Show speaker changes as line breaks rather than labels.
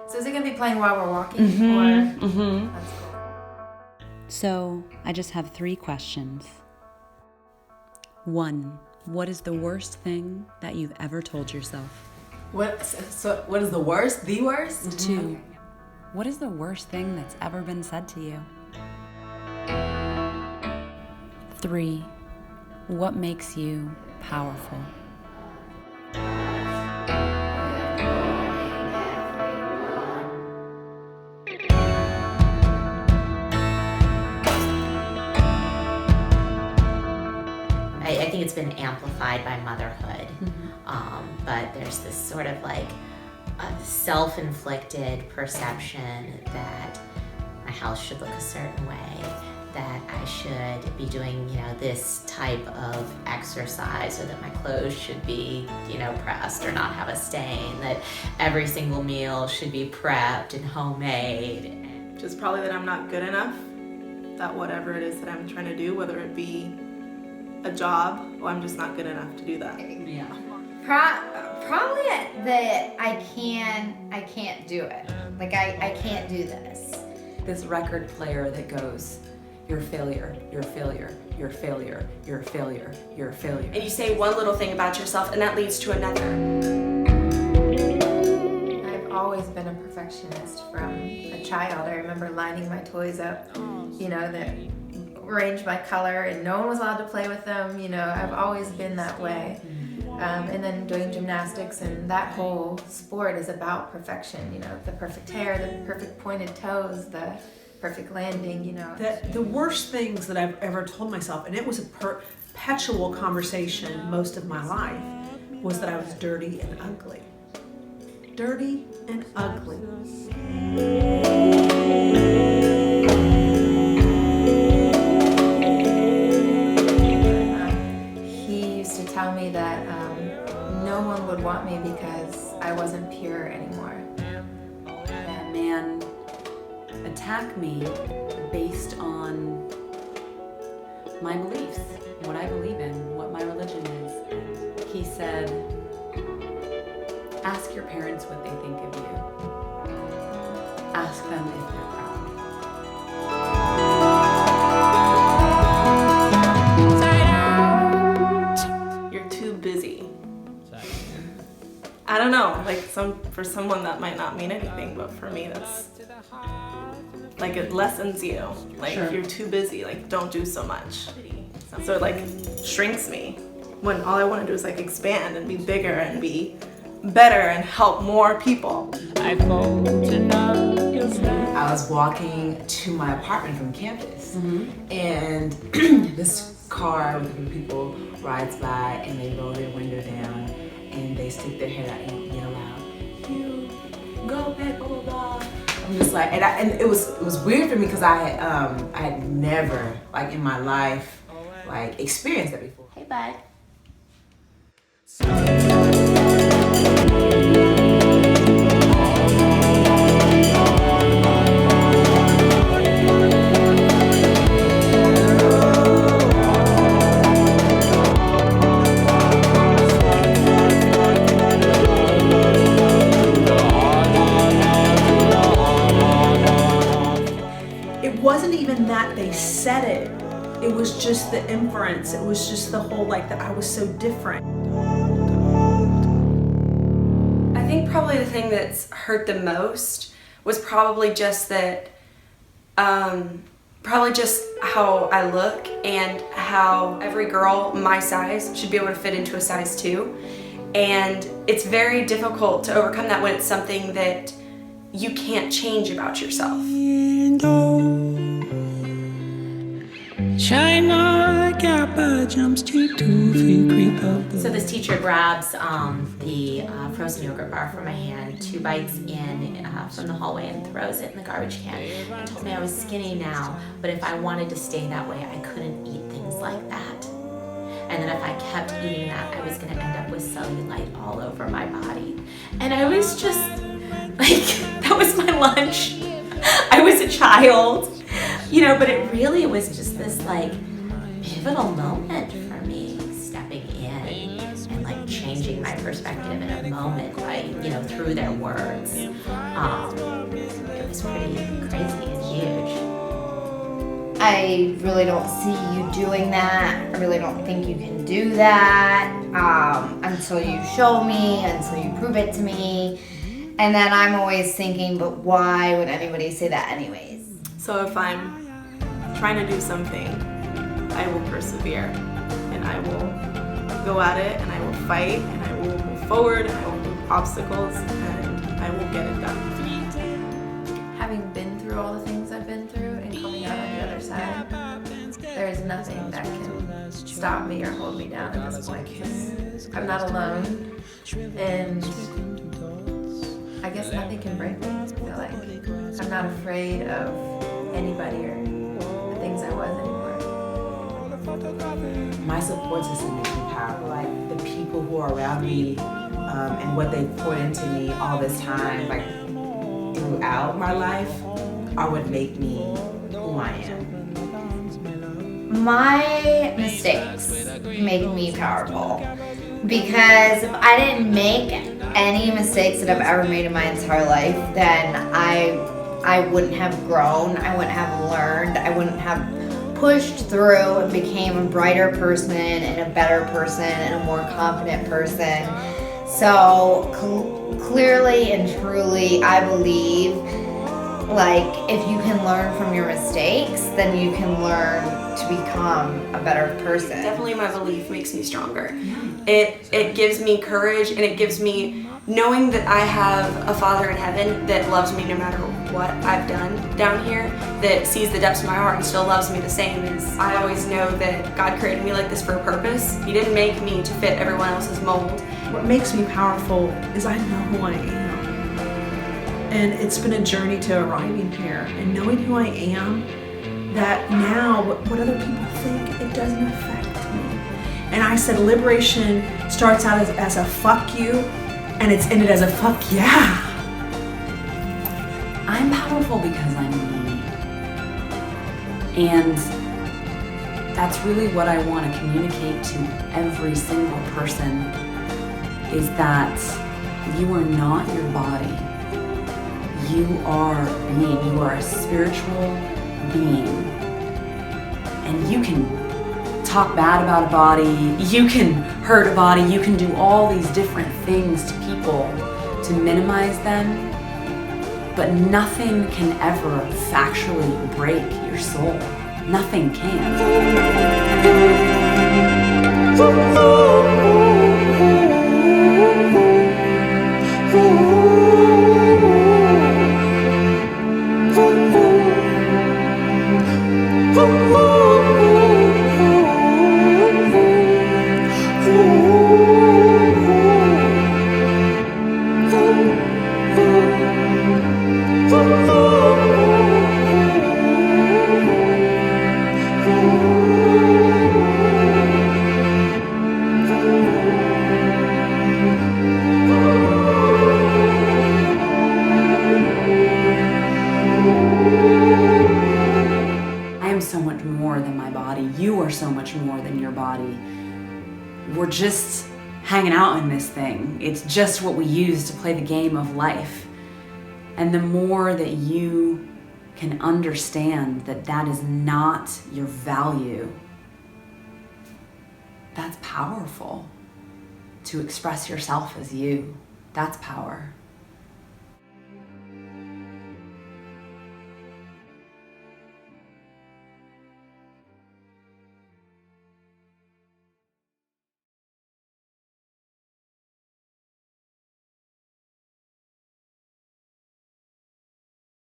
So is it going to be playing while we're walking? That's cool.
So I just have 3 questions. 1, what is the worst thing that you've ever told yourself?
What is the worst? The worst?
2, what is the worst thing that's ever been said to you? 3, what makes you powerful?
I think it's been amplified by motherhood, but there's this sort of like a self-inflicted perception that my house should look a certain way, that I should be doing, this type of exercise, or that my clothes should be, pressed or not have a stain, that every single meal should be prepped and homemade.
Just probably that I'm not good enough, that whatever it is that I'm trying to do, whether it be a job, or I'm just not good enough to do that.
Yeah.
Probably that I can't do it. Like I can't do this.
This record player that goes, you're a failure, you're a failure, you're a failure, you're a failure, you're a failure.
And you say one little thing about yourself and that leads to another.
I've always been a perfectionist from a child. I remember lining my toys up, that arranged by color, and no one was allowed to play with them. I've always been that way. And then doing gymnastics, and that whole sport is about perfection. The perfect hair, the perfect pointed toes, the perfect landing.
The worst things that I've ever told myself, and it was a perpetual conversation most of my life, was that I was dirty and ugly. Dirty and ugly.
Tell me that no one would want me because I wasn't pure anymore.
That man attacked me based on my beliefs, what I believe in, what my religion is. He said, ask your parents what they think of you. Ask them if they're proud.
Busy. I don't know, for someone that might not mean anything, but for me that's it lessens you. Sure. You're too busy, don't do so much. So it shrinks me when all I want to do is expand and be bigger and be better and help more people.
I was walking to my apartment from campus, and this car with a group of people rides by, and they roll their window down, and they stick their head out and yell out, "You go back, blah blah blah." I'm just and it was weird for me because I had never in my life experienced that before.
Hey, bud.
They said it. It was just the inference. It was just the whole that I was so different.
I think probably the thing that's hurt the most was probably just that, probably just how I look and how every girl my size should be able to fit into a size 2. And it's very difficult to overcome that when it's something that you can't change about yourself.
China Kappa jumps to 2 feet, creep up.
So this teacher grabs the frozen yogurt bar from my hand, 2 bites in from the hallway, and throws it in the garbage can, and told me I was skinny now, but if I wanted to stay that way, I couldn't eat things like that. And that if I kept eating that, I was going to end up with cellulite all over my body. And I was just that was my lunch. I was a child. But it really was just this pivotal moment for me, stepping in and changing changing my perspective in a moment by, through their words. It was pretty crazy and huge.
I really don't see you doing that. I really don't think you can do that until you show me, until you prove it to me. And then I'm always thinking, but why would anybody say that anyways?
So if I'm trying to do something, I will persevere and I will go at it and I will fight and I will move forward and I will move obstacles and I will get it done.
Having been through all the things I've been through and coming out on the other side, there is nothing that can stop me or hold me down at this point because I'm not alone, and I guess nothing can break me. I feel like I'm not afraid of anybody or the things I was anymore.
My support system makes me powerful. Like the people who are around me and what they poured into me all this time, like throughout my life, are what make me who I am.
My mistakes make me powerful because if I didn't make any mistakes that I've ever made in my entire life, then I wouldn't have grown, I wouldn't have learned, I wouldn't have pushed through and became a brighter person and a better person and a more confident person. So clearly and truly, I believe, like, if you can learn from your mistakes, then you can learn to become a better person.
Definitely my belief makes me stronger. It gives me courage, and it gives me knowing that I have a Father in heaven that loves me no matter what I've done down here, that sees the depths of my heart and still loves me the same. And I always know that God created me like this for a purpose. He didn't make me to fit everyone else's mold.
What makes me powerful is I know who I am. And it's been a journey to arriving here and knowing who I am, that now what other people think, it doesn't affect me. And I said liberation starts out as a fuck you, and it's ended as a fuck yeah.
I'm powerful because I'm me. And that's really what I want to communicate to every single person, is that you are not your body. You are being. You are a spiritual being. And you can talk bad about a body, you can hurt a body, you can do all these different things to people to minimize them, but nothing can ever factually break your soul. Nothing can. So much more than your body. We're just hanging out in this thing. It's just what we use to play the game of life. And the more that you can understand that that is not your value, that's powerful. To express yourself as you, that's power.